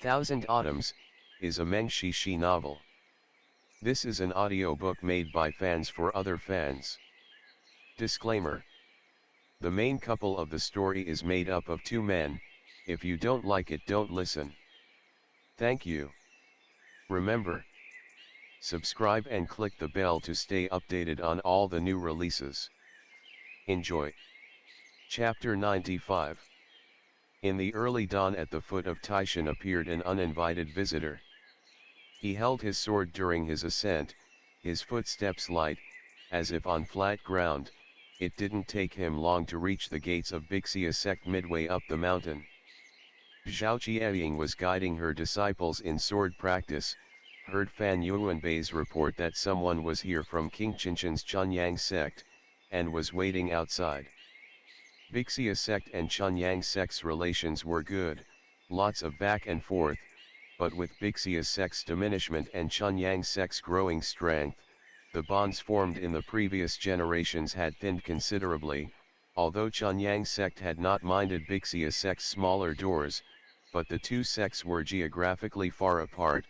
Thousand Autumns, is a Meng Xi Shi novel. This is an audiobook made by fans for other fans. Disclaimer. The main couple of the story is made up of two men. If you don't like it, don't listen. Thank you. Remember, subscribe and click the bell to stay updated on all the new releases. Enjoy. Chapter 95. In the early dawn at the foot of Taishan appeared an uninvited visitor. He held his sword during his ascent, his footsteps light, as if on flat ground. It didn't take him long to reach the gates of Wuxia sect midway up the mountain. Zhao Qiaying was guiding her disciples in sword practice, heard Fan Yuanbei's report that someone was here from King Qinchen's Chunyang Sect, and was waiting outside. Wuxia sect and Chunyang sect's relations were good, lots of back and forth, but with Wuxia sect's diminishment and Chunyang sect's growing strength, the bonds formed in the previous generations had thinned considerably, although Chunyang sect had not minded Wuxia sect's smaller doors, but the two sects were geographically far apart.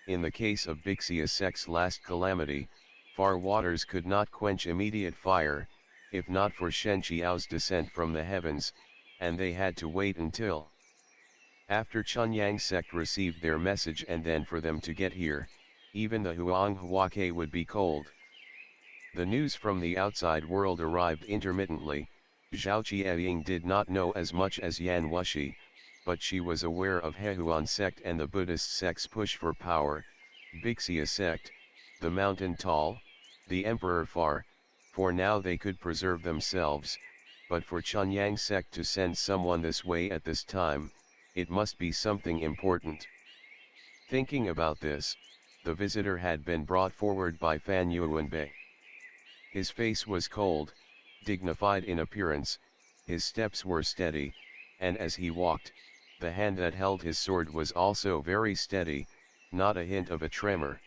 In the case of Wuxia sect's last calamity, far waters could not quench immediate fire, if not for Shen Qiao's descent from the heavens, and they had to wait until after Chunyang sect received their message, and then for them to get here, even the Huanghuake would be cold. The news from the outside world arrived intermittently. Zhao Qiaying did not know as much as Yan Wushi, but she was aware of Hehuan sect and the Buddhist sect's push for power. Wuxia sect, the mountain tall, the emperor far, for now they could preserve themselves, but for Chunyang sect to send someone this way at this time, it must be something important. Thinking about this, the visitor had been brought forward by Fan Yuanbei. His face was cold, dignified in appearance, his steps were steady, and as he walked, the hand that held his sword was also very steady, not a hint of a tremor.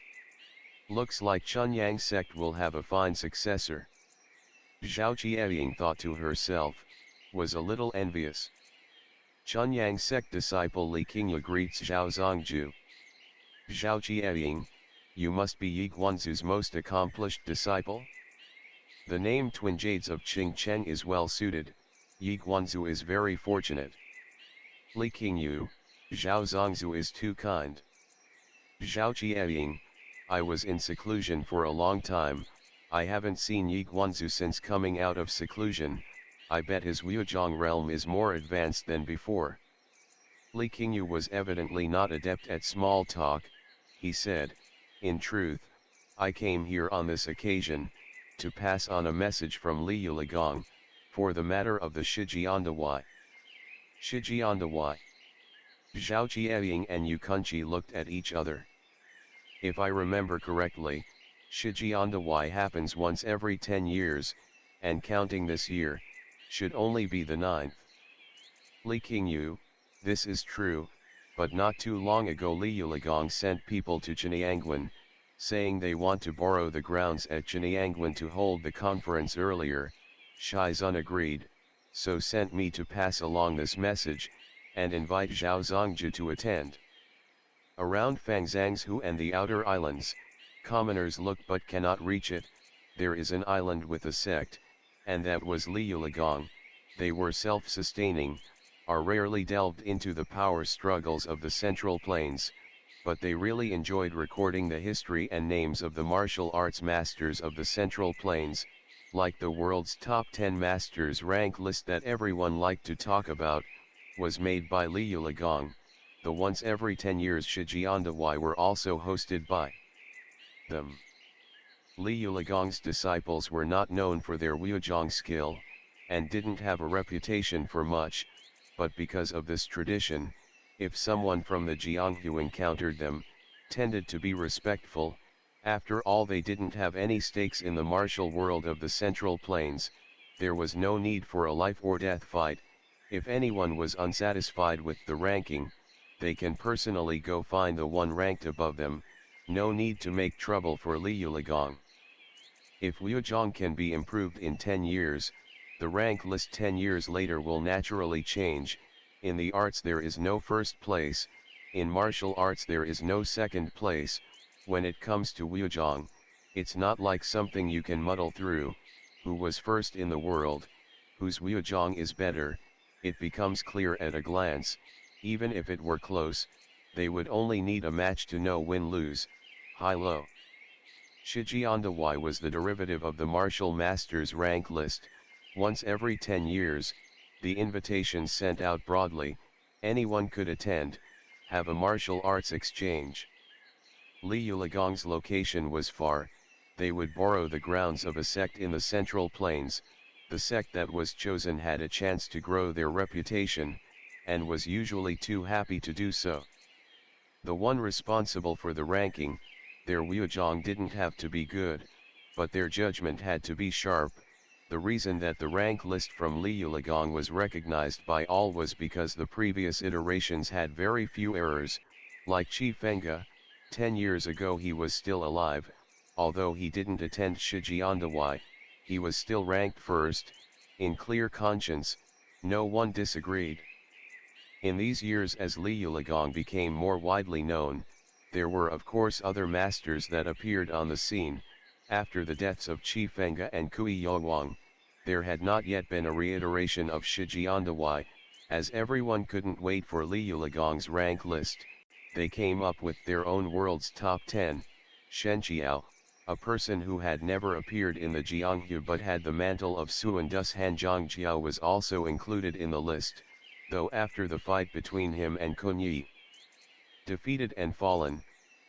Looks like Chunyang sect will have a fine successor. Zhao Qiaying thought to herself, was a little envious. Chunyang sect disciple Li Qingyu greets Zhao Zongju. Zhao Qiaying, you must be Yi Guanzu's most accomplished disciple? The name Twin Jades of Qingcheng is well suited. Yi Guanzu is very fortunate. Li Qingyu, Zhao Zongzu is too kind. Zhao Qiaying, I was in seclusion for a long time. I haven't seen Yi Guanzu since coming out of seclusion. I bet his Wujiang realm is more advanced than before. Li Qingyu was evidently not adept at small talk. He said, in truth, I came here on this occasion, to pass on a message from Li Yuligong, for the matter of the Shijianda Y. Shijianda Y. Zhao Qiaying and Yu Kunchi looked at each other. If I remember correctly, Shijianda Y happens once every 10 years, and counting this year, should only be the 9th. Li Qingyu, this is true, but not too long ago Li Yuligong sent people to Chunyangwan, saying they want to borrow the grounds at Chunyangwan to hold the conference earlier. Shizun agreed, so sent me to pass along this message, and invite Zhao Zongju to attend. Around Fangzhanghu and the outer islands, commoners look but cannot reach it. There is an island with a sect, and that was Li Yuligong. They were self-sustaining, are rarely delved into the power struggles of the Central Plains, but they really enjoyed recording the history and names of the martial arts masters of the Central Plains, like the world's top 10 masters rank list that everyone liked to talk about, was made by Li Yuligong. The once every 10 years Shijianda Y were also hosted by them. Li Yuligong's disciples were not known for their Wujiang skill, and didn't have a reputation for much, but because of this tradition, if someone from the Jianghu encountered them, tended to be respectful. After all, they didn't have any stakes in the martial world of the Central Plains. There was no need for a life or death fight. If anyone was unsatisfied with the ranking, they can personally go find the one ranked above them. No need to make trouble for Li Yuligong. If Wujiang can be improved in 10 years, the rank list 10 years later will naturally change. In the arts there is no first place, In martial arts there is no second place. When it comes to Wuzhong, it's not like something you can muddle through, who was first in the world, whose Wuzhong is better. It becomes clear at a glance. Even if it were close, they would only need a match to know win-lose, high-low. Shijianda Y was the derivative of the martial masters rank list. Once every 10 years, the invitations sent out broadly, anyone could attend, have a martial arts exchange. Li Yulagong's location was far. They would borrow the grounds of a sect in the Central Plains. The sect that was chosen had a chance to grow their reputation, and was usually too happy to do so. The one responsible for the ranking, their Wuzhong didn't have to be good, but their judgment had to be sharp. The reason that the rank list from Li Yulagong was recognized by all was because the previous iterations had very few errors, like Chi Fenga. 10 years ago he was still alive, although he didn't attend Shijianda Y, he was still ranked first, in clear conscience, no one disagreed. In these years as Li Yulagong became more widely known, there were of course other masters that appeared on the scene. After the deaths of Chi Fenga and Kui Yowang, there had not yet been a reiteration of Shijianda Y, as everyone couldn't wait for Li Yulagong's rank list. They came up with their own world's top 10, Shen Qiao, a person who had never appeared in the Jianghu but had the mantle of Suandus Hanjiang Jiao was also included in the list, though after the fight between him and Kunyi, defeated and fallen,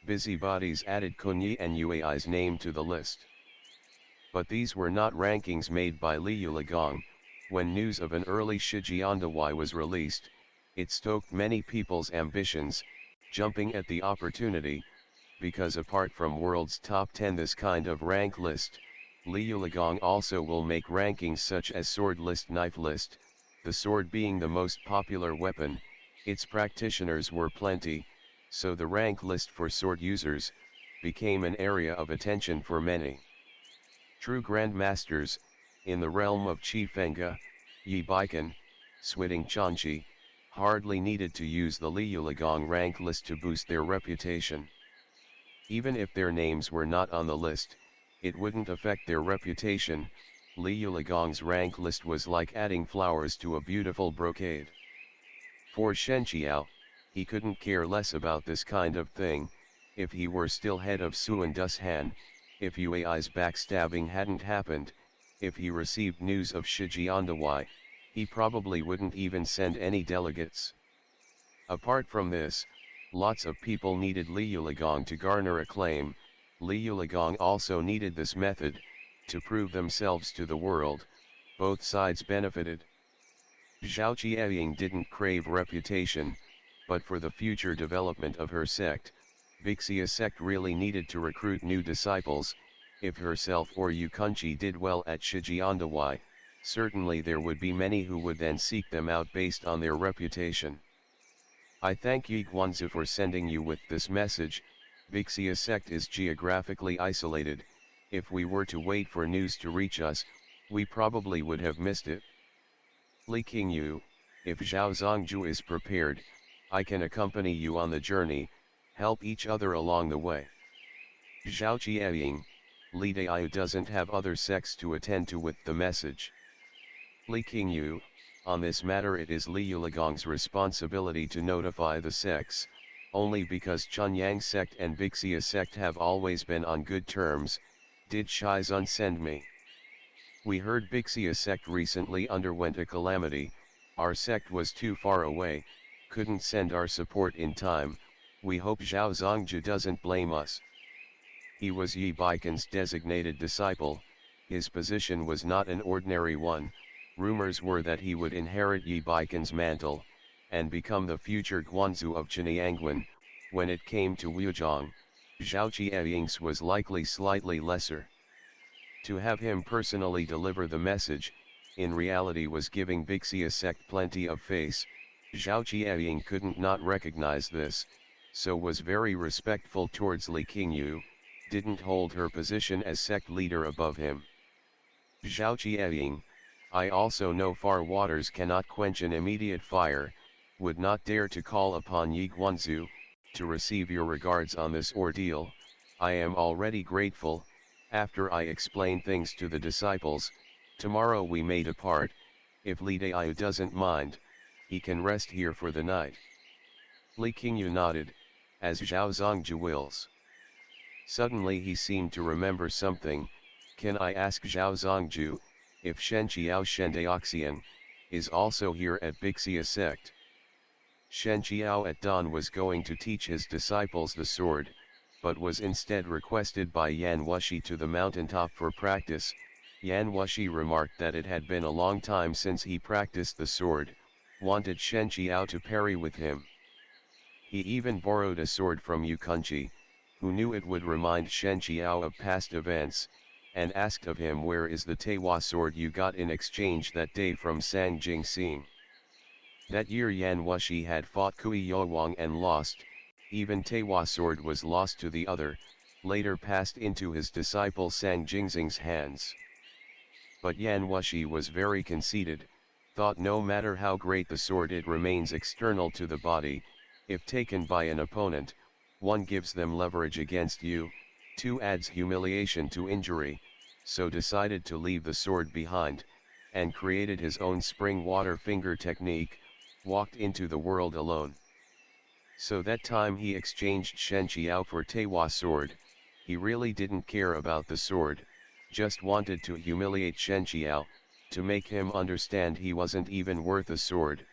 busybodies added Kunyi and Yuai's name to the list. But these were not rankings made by Li Yulagong. When news of an early Shijianda Y was released, it stoked many people's ambitions, jumping at the opportunity, because apart from world's top 10 this kind of rank list, Li Yulagong also will make rankings such as sword list, knife list, the sword being the most popular weapon. Its practitioners were plenty, so the rank list for sword users became an area of attention for many. True grandmasters, in the realm of Chi Fenga, Yi Baikan, Switing Chanchi, hardly needed to use the Li Yulagong rank list to boost their reputation. Even if their names were not on the list, it wouldn't affect their reputation. Li Yulagong's rank list was like adding flowers to a beautiful brocade. For Shen Qiao, he couldn't care less about this kind of thing. If he were still head of Suandus Han, if Yuai's backstabbing hadn't happened, if he received news of Shijianda Y, he probably wouldn't even send any delegates. Apart from this, lots of people needed Li Yulagong to garner acclaim. Li Yulagong also needed this method, to prove themselves to the world. Both sides benefited. Zhao Qiaying didn't crave reputation, but for the future development of her sect, Wuxia sect really needed to recruit new disciples. If herself or Yu Kunchi did well at Shijianda Y, certainly there would be many who would then seek them out based on their reputation. I thank Yi Guanzu for sending you with this message. Wuxia sect is geographically isolated. If we were to wait for news to reach us, we probably would have missed it. Li Qingyu, if Zhao Zongju is prepared, I can accompany you on the journey, help each other along the way. Zhao Qiaying, Li Daiyu doesn't have other sects to attend to with the message. Li Qingyu, on this matter it is Li Yulagong's responsibility to notify the sects, only because Chunyang Sect and Wuxia Sect have always been on good terms. Did Shizun send me? We heard Wuxia Sect recently underwent a calamity, our sect was too far away, couldn't send our support in time, we hope Zhao Zongju doesn't blame us. He was Yi Baikan's designated disciple, his position was not an ordinary one. Rumors were that he would inherit Yi Baikan's mantle, and become the future Guanzu of Chunyangwan. When it came to Wuzhong, Zhao Qiaying's was likely slightly lesser. To have him personally deliver the message, in reality was giving Wuxia sect plenty of face. Zhao Qiaying couldn't not recognize this, so was very respectful towards Li Qingyu, didn't hold her position as sect leader above him. Zhao Qiaying, I also know far waters cannot quench an immediate fire, would not dare to call upon Yi Guanzu, to receive your regards on this ordeal. I am already grateful. After I explain things to the disciples, tomorrow we may depart. If Li Daiyu doesn't mind, he can rest here for the night." Li Qingyu nodded, as Zhao Zongju wills. Suddenly he seemed to remember something. "Can I ask Zhao Zongju, if Shen Qiao Shendaoxian, is also here at Wuxia sect?" Shen Qiao at dawn was going to teach his disciples the sword, but was instead requested by Yan Wushi to the mountaintop for practice. Yan Wushi remarked that it had been a long time since he practiced the sword, wanted Shen Qiao to parry with him. He even borrowed a sword from Yu Kunchi, who knew it would remind Shen Qiao of past events, and asked of him, "Where is the Teiwa sword you got in exchange that day from Sang Jingxing?" That year Yan Wushi had fought Kui Youwang and lost. Even Teiwa sword was lost to the other, later passed into his disciple Sang Jingxing's hands. But Yan Wushi was very conceited, thought no matter how great the sword it remains external to the body. If taken by an opponent, 1 gives them leverage against you, 2 adds humiliation to injury, so decided to leave the sword behind, and created his own spring water finger technique, walked into the world alone. So that time he exchanged Shen Qiao for Teiwa sword. He really didn't care about the sword, just wanted to humiliate Shen Qiao, to make him understand he wasn't even worth a sword,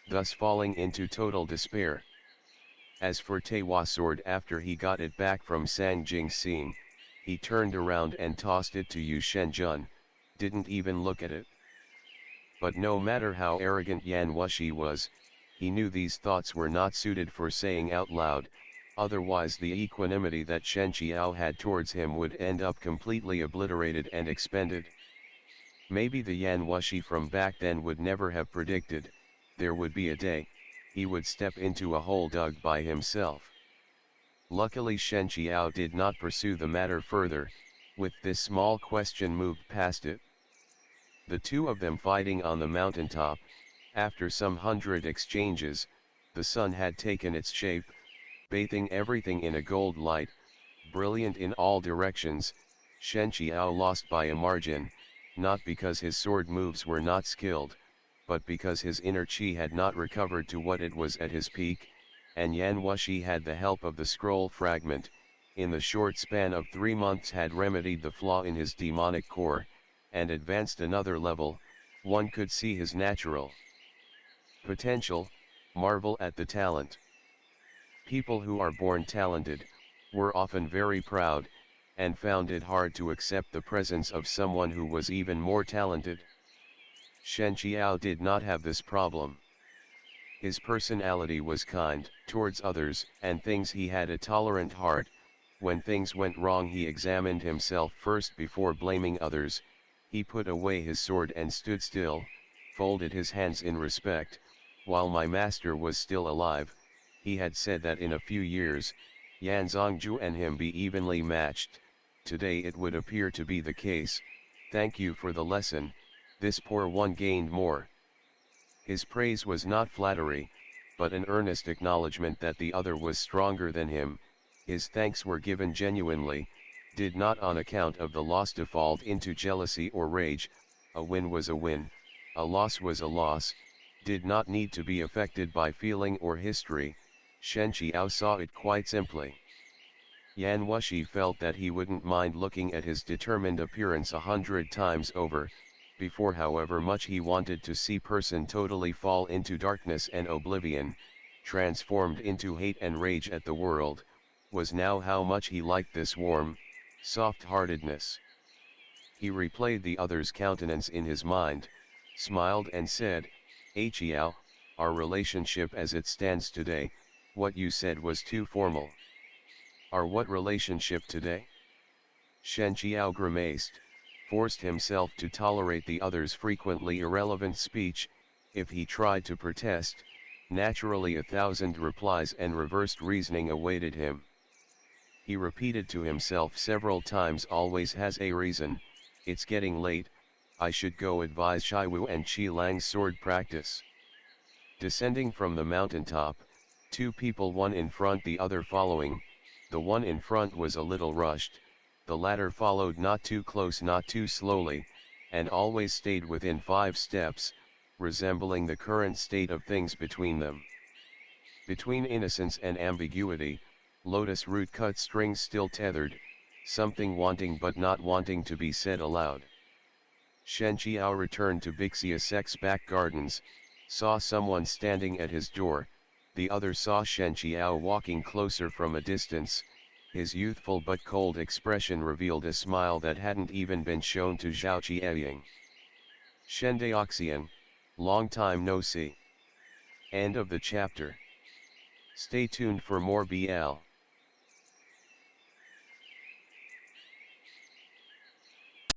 thus falling into total despair. As for Teiwa sword, after he got it back from Sang Jingxing, he turned around and tossed it to Yu Shenjun, didn't even look at it. But no matter how arrogant Yan Wushi was, he knew these thoughts were not suited for saying out loud, otherwise the equanimity that Shen Qiao had towards him would end up completely obliterated and expended. Maybe the Yan Wushi from back then would never have predicted, there would be a day, he would step into a hole dug by himself. Luckily Shen Qiao did not pursue the matter further, with this small question moved past it. The two of them fighting on the mountaintop, after some 100 exchanges, the sun had taken its shape, bathing everything in a gold light, brilliant in all directions. Shen Qiao lost by a margin, not because his sword moves were not skilled, but because his inner chi had not recovered to what it was at his peak, and Yan Wushi had the help of the scroll fragment, in the short span of 3 months had remedied the flaw in his demonic core, and advanced another level. 1 could see his natural potential, marvel at the talent. People who are born talented, were often very proud, and found it hard to accept the presence of someone who was even more talented. Shen Qiao did not have this problem. His personality was kind towards others and things. He had a tolerant heart. When things went wrong he examined himself first before blaming others. He put away his sword and stood still, folded his hands in respect. While my master was still alive, he had said that in a few years, Yan Zongju and him be evenly matched. Today it would appear to be the case. Thank you for the lesson, this poor one gained more. His praise was not flattery, but an earnest acknowledgement that the other was stronger than him. His thanks were given genuinely, did not on account of the loss default into jealousy or rage. A win was a win, a loss was a loss, did not need to be affected by feeling or history. Shen Qiao saw it quite simply. Yan Wushi felt that he wouldn't mind looking at his determined appearance 100 times over, before however much he wanted to see person totally fall into darkness and oblivion, transformed into hate and rage at the world, was now how much he liked this warm, soft-heartedness. He replayed the other's countenance in his mind, smiled and said, "Qiao, our relationship as it stands today, what you said was too formal." "Our what relationship today?" Shen Qiao grimaced, forced himself to tolerate the other's frequently irrelevant speech. If he tried to protest, naturally 1,000 replies and reversed reasoning awaited him. He repeated to himself several times, "Always has a reason, it's getting late, I should go advise Shiwu and Qi Lang's sword practice." Descending from the mountaintop, Two people, one in front the other following. The one in front was a little rushed, the latter followed not too close not too slowly, and always stayed within 5 steps, resembling the current state of things between them. Between innocence and ambiguity, lotus root cut strings still tethered, something wanting but not wanting to be said aloud. Shen Qiao returned to Wuxia Sect's back gardens, saw someone standing at his door. The other saw Shen Qiao walking closer from a distance. His youthful but cold expression revealed a smile that hadn't even been shown to Zhao Qiaying. Shen Daoxian, long time no see. End of the chapter. Stay tuned for more BL.